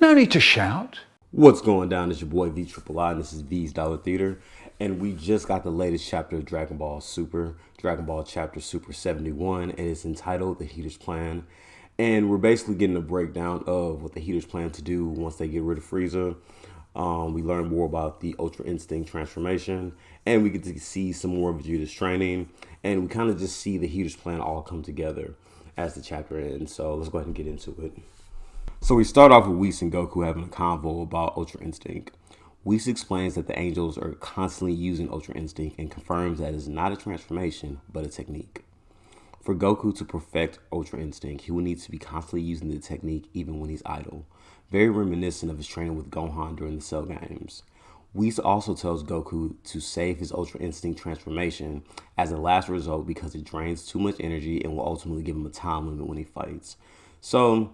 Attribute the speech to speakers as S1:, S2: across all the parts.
S1: No need to shout.
S2: What's going down? It's your boy vTriplei, and this is V's Dollar Theater. And we just got the latest chapter of Dragonball Super, Dragonball Chapter Super 71, and it's entitled The Heeters Plan. And we're basically getting a breakdown of what the Heeters plan to do once they get rid of Frieza. We learn more about the Ultra Instinct transformation, and we get to see some more of Vegeta's training, and we kind of just see the Heeters plan all come together as the chapter ends. So let's go ahead and get into it. So we start off with Whis and Goku having a convo about Ultra Instinct. Whis explains that the angels are constantly using Ultra Instinct and confirms that it's not a transformation, but a technique. For Goku to perfect Ultra Instinct, he will need to be constantly using the technique even when he's idle, very reminiscent of his training with Gohan during the Cell games. Whis also tells Goku to save his Ultra Instinct transformation as a last result because it drains too much energy and will ultimately give him a time limit when he fights. So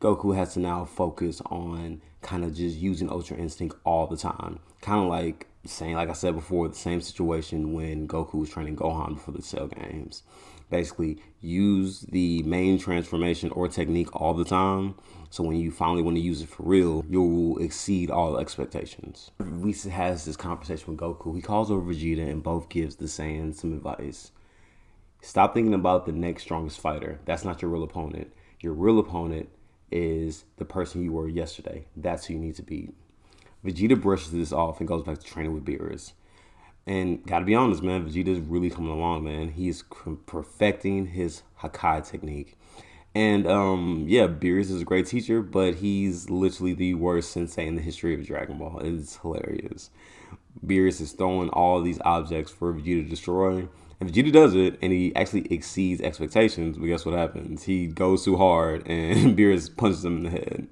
S2: Goku has to now focus on kind of just using Ultra Instinct all the time. Kind of like saying, like I said before, the same situation when Goku was training Gohan before the Cell games. Basically, use the main transformation or technique all the time. So when you finally want to use it for real, you'll exceed all expectations. Whis has this conversation with Goku. He calls over Vegeta and both gives the Saiyans some advice. Stop thinking about the next strongest fighter. That's not your real opponent. Your real opponent is the person you were yesterday. That's who you need to beat. Vegeta brushes this off and goes back to training with Beerus. And gotta be honest, man, Vegeta's really coming along, man. He's perfecting his Hakai technique. And yeah, Beerus is a great teacher, but he's literally the worst sensei in the history of Dragon Ball. It's hilarious. Beerus is throwing all these objects for Vegeta to destroy. And Vegeta does it, and he actually exceeds expectations. But guess what happens? He goes too hard, and Beerus punches him in the head.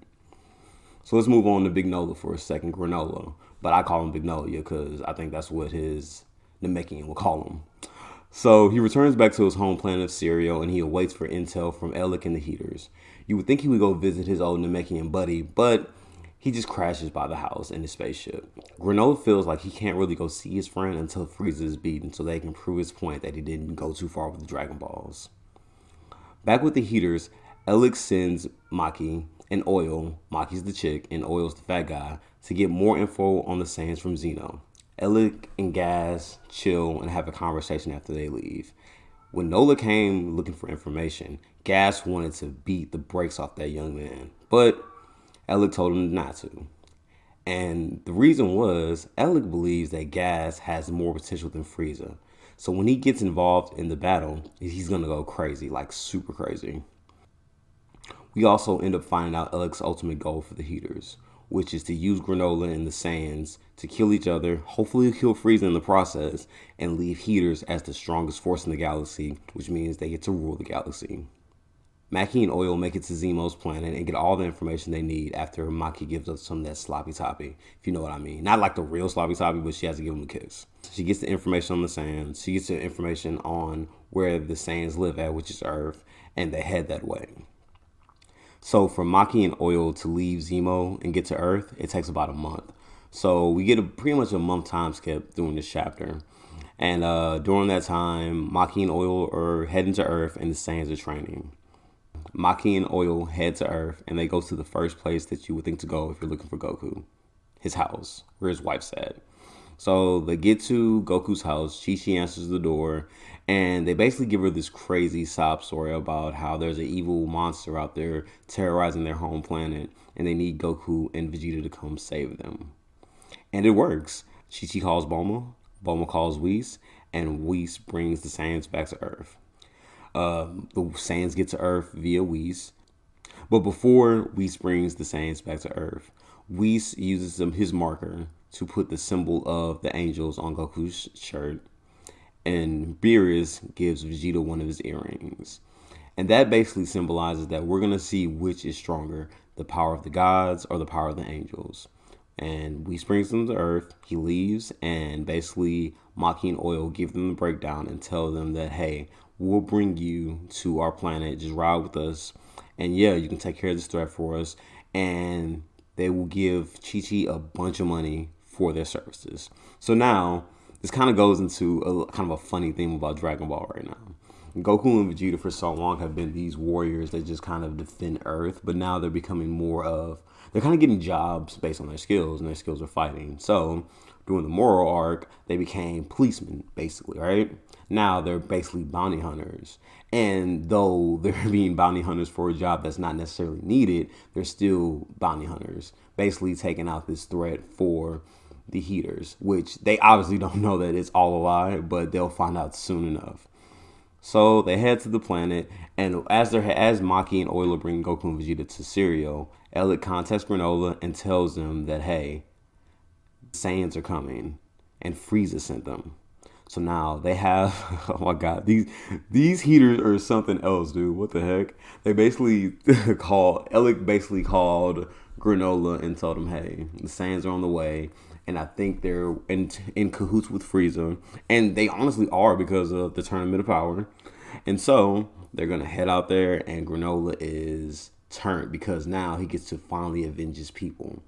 S2: So let's move on to Big Nola for a second, Granola. But I call him Big Nola because I think that's what his Namekian will call him. So he returns back to his home planet of Cereal, and he awaits for intel from Elik and the Heeters. You would think he would go visit his old Namekian buddy, but he just crashes by the house in his spaceship. Granola feels like he can't really go see his friend until Frieza is beaten so they can prove his point that he didn't go too far with the Dragon Balls. Back with the Heeters, Elik sends Maki and Oil, Maki's the chick and Oil's the fat guy, to get more info on the Saiyans from Zeno. Elik and Gas chill and have a conversation after they leave. When Nola came looking for information, Gas wanted to beat the brakes off that young man, but Elik told him not to. And the reason was, Elik believes that Gas has more potential than Frieza. So when he gets involved in the battle, he's going to go crazy, like super crazy. We also end up finding out Elik's ultimate goal for the Heeters, which is to use Granola and the Saiyans to kill each other, hopefully kill Frieza in the process, and leave Heeters as the strongest force in the galaxy, which means they get to rule the galaxy. Maki and Oil make it to Zemo's planet and get all the information they need after Maki gives us some of that sloppy toppy, if you know what I mean. Not like the real sloppy toppy, but she has to give him a kiss. She gets the information on the Saiyans. She gets the information on where the Saiyans live at, which is Earth, and they head that way. So for Maki and Oil to leave Zemo and get to Earth, it takes about a month. So we get pretty much a month time skip during this chapter. And during that time, Maki and Oil are heading to Earth and the Saiyans are training. Maki and Oil head to Earth and they go to the first place that you would think to go if you're looking for Goku. His house, where his wife's at. So they get to Goku's house. Chi-Chi answers the door, and they basically give her this crazy sob story about how there's an evil monster out there terrorizing their home planet, and they need Goku and Vegeta to come save them. And it works. Chi-Chi calls Bulma, Bulma calls Whis, and Whis brings the Saiyans back to Earth. The Saiyans get to Earth via Whis. But before Whis brings the Saiyans back to Earth, Whis uses his marker to put the symbol of the angels on Goku's shirt, and Beerus gives Vegeta one of his earrings. And that basically symbolizes that we're going to see which is stronger, the power of the gods or the power of the angels. And Whis brings them to Earth, he leaves, and basically Maki and Oil give them the breakdown and tell them that, hey, we'll bring you to our planet, just ride with us, and yeah, you can take care of this threat for us, and they will give Chi-Chi a bunch of money for their services. So now, this kind of goes into a kind of a funny thing about Dragon Ball right now. Goku and Vegeta for so long have been these warriors that just kind of defend Earth, but now they're becoming more of, they're kind of getting jobs based on their skills, and their skills are fighting. So during the moral arc, they became policemen, basically, right? Now they're basically bounty hunters. And though they're being bounty hunters for a job that's not necessarily needed, they're still bounty hunters, basically taking out this threat for the Heeters, which they obviously don't know that it's all a lie, but they'll find out soon enough. So they head to the planet, and as Maki and Oil bring Goku and Vegeta to Cereal, Elliot contacts Granola and tells them that, hey, Saiyans are coming, and Frieza sent them. So now they have, oh my god, these Heeters are something else, dude. What the heck? They basically Elliot basically called Granola and told him, hey, the Saiyans are on the way. And I think they're in cahoots with Frieza. And they honestly are, because of the Tournament of Power. And so they're going to head out there, and Granola is turned because now he gets to finally avenge his people.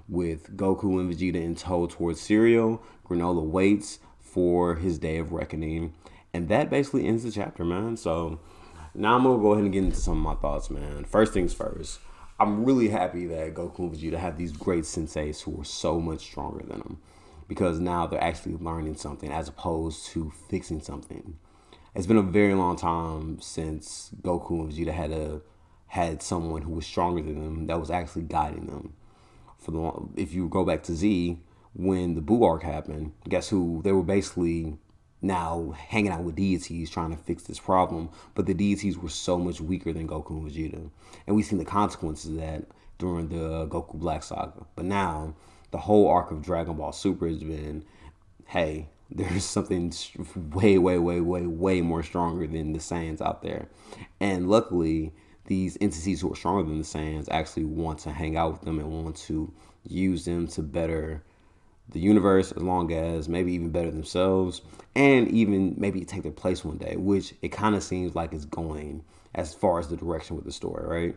S2: With Goku and Vegeta in tow towards Cereal, Granola waits for his day of reckoning. And that basically ends the chapter, man. So now I'm going to go ahead and get into some of my thoughts, man. First things first. I'm really happy that Goku and Vegeta have these great senseis who are so much stronger than them, because now they're actually learning something as opposed to fixing something. It's been a very long time since Goku and Vegeta had someone who was stronger than them that was actually guiding them. If you go back to Z, when the Buu arc happened, guess who? They were basically now hanging out with deities trying to fix this problem, but the deities were so much weaker than Goku and Vegeta, and we've seen the consequences of that during the Goku Black Saga. But now the whole arc of Dragonball Super has been, hey, there's something way more stronger than the Saiyans out there, and luckily these entities who are stronger than the Saiyans actually want to hang out with them and want to use them to better the universe, as long as maybe even better themselves, and even maybe take their place one day, which it kind of seems like it's going as far as the direction with the story, right?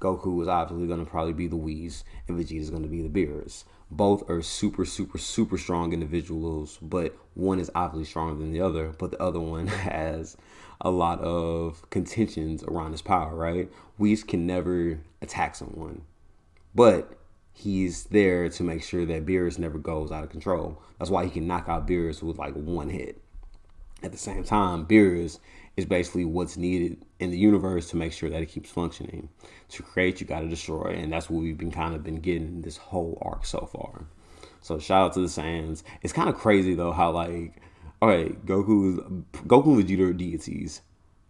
S2: Goku is obviously going to probably be the Whis, and Vegeta is going to be the Beerus. Both are super strong individuals, but one is obviously stronger than the other, but the other one has a lot of contentions around his power, right? Whis can never attack someone, but he's there to make sure that Beerus never goes out of control. That's why he can knock out Beerus with like one hit. At the same time, Beerus is basically what's needed in the universe to make sure that it keeps functioning. To create, you got to destroy, and that's what we've been getting this whole arc so far. So shout out to the Saiyans. It's kind of crazy though how, like, all right, Goku and Vegeta are deities.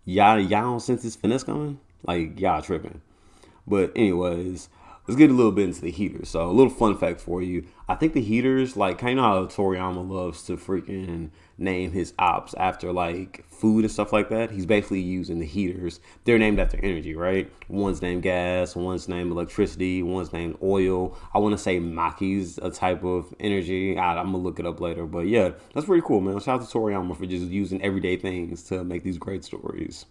S2: Y'all don't sense this finesse coming? Like, y'all tripping. But anyways, let's get a little bit into the Heeters. So a little fun fact for you. I think the Heeters, like, kind of how Toriyama loves to freaking name his ops after like food and stuff like that. He's basically using the Heeters. They're named after energy, right? One's named gas, one's named electricity, one's named oil. I want to say Maki's a type of energy. I'm going to look it up later. But yeah, that's pretty cool, man. Shout out to Toriyama for just using everyday things to make these great stories.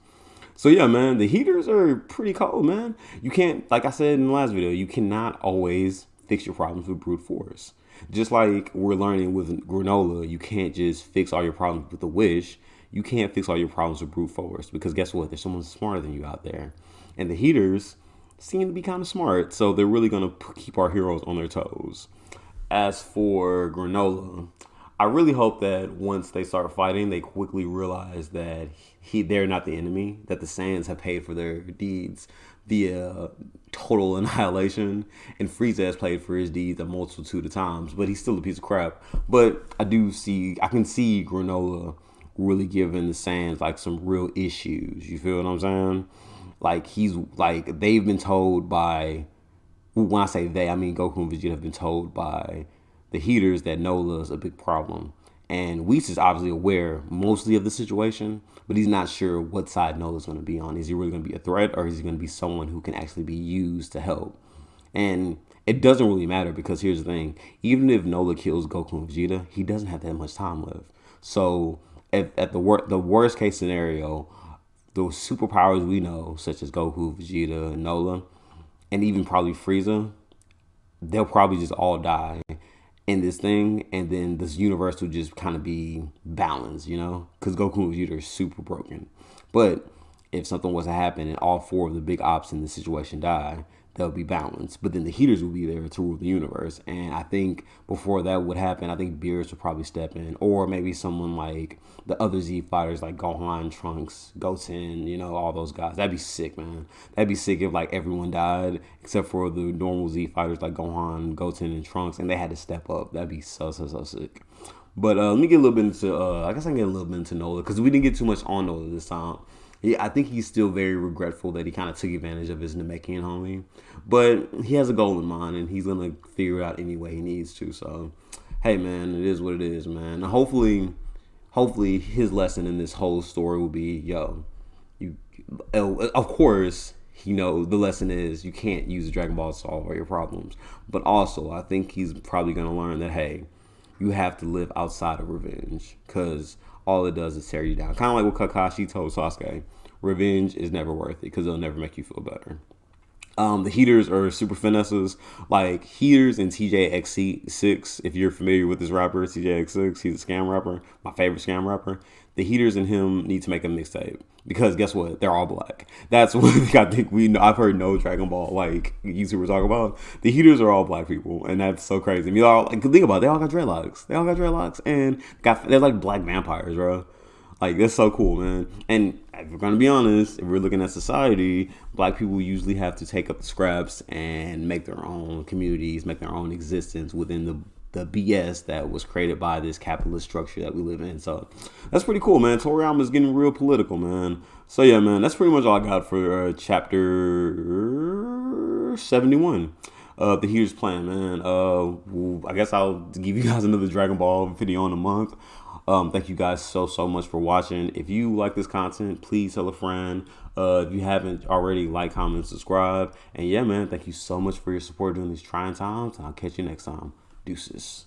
S2: So yeah, man, the Heeters are pretty cold, man. You can't, like I said in the last video, you cannot always fix your problems with brute force. Just like we're learning with Granola, you can't just fix all your problems with a wish. You can't fix all your problems with brute force, because guess what? There's someone smarter than you out there. And the Heeters seem to be kind of smart, so they're really going to keep our heroes on their toes. As for Granola, I really hope that once they start fighting, they quickly realize that they're not the enemy, that the Saiyans have paid for their deeds via total annihilation, and Frieza has paid for his deeds a multitude of times, but he's still a piece of crap. But I can see Granola really giving the Saiyans like some real issues. You feel what I'm saying? Like they've been told by, when I say they, I mean Goku and Vegeta have been told by the Heeters that Nola is a big problem. And Whis is obviously aware mostly of the situation, but he's not sure what side Nola's going to be on. Is he really going to be a threat, or is he going to be someone who can actually be used to help? And it doesn't really matter, because here's the thing. Even if Nola kills Goku and Vegeta, he doesn't have that much time left. So at the worst case scenario, the superpowers we know, such as Goku, Vegeta, Nola, and even probably Frieza, they'll probably just all die. in this thing, and then this universe would just kind of be balanced, you know, because Goku and Vegeta are super broken. But if something was to happen and all four of the big ops in the situation die, they'll be balanced. But then the Heeters will be there to rule the universe. And I think before that would happen, I think Beerus would probably step in. Or maybe someone like the other Z fighters like Gohan, Trunks, Goten, you know, all those guys. That'd be sick, man. That'd be sick if like everyone died except for the normal Z fighters like Gohan, Goten, and Trunks. And they had to step up. That'd be so sick. But let me get a little bit into, I guess I can get a little bit into Nola, because we didn't get too much on Nola this time. Yeah, I think he's still very regretful that he kind of took advantage of his Namekian homie. But he has a goal in mind, and he's going to figure it out any way he needs to. So, hey, man, it is what it is, man. Hopefully his lesson in this whole story will be, of course, you know, the lesson is you can't use the Dragon Ball to solve all your problems. But also, I think he's probably going to learn that, hey, you have to live outside of revenge, because all it does is tear you down. Kind of like what Kakashi told Sasuke. Revenge is never worth it, because it'll never make you feel better. The Heeters are super finesses. Like Heeters and TJX6, if you're familiar with this rapper, TJX6, he's a scam rapper, my favorite scam rapper. The Heeters and him need to make a mixtape, because guess what? They're all black. That's what I think I've heard no Dragon Ball like YouTubers talk about. The Heeters are all black people, and that's so crazy. I mean, all, like, think about it, they all got dreadlocks. And they're like black vampires, bro. Like, that's so cool, man. And if we're gonna be honest, if we're looking at society, black people usually have to take up the scraps and make their own communities, make their own existence within the BS that was created by this capitalist structure that we live in. So that's pretty cool, man. Toriyama's getting real political, man. So yeah, man, that's pretty much all I got for chapter 71 of the Heeters Plan, man. I guess I'll give you guys another Dragon Ball video in a month. Thank you guys so much for watching. If you like this content, please tell a friend. If you haven't already, like, comment, subscribe. And yeah, man, thank you so much for your support during these trying times. And I'll catch you next time. Deuces.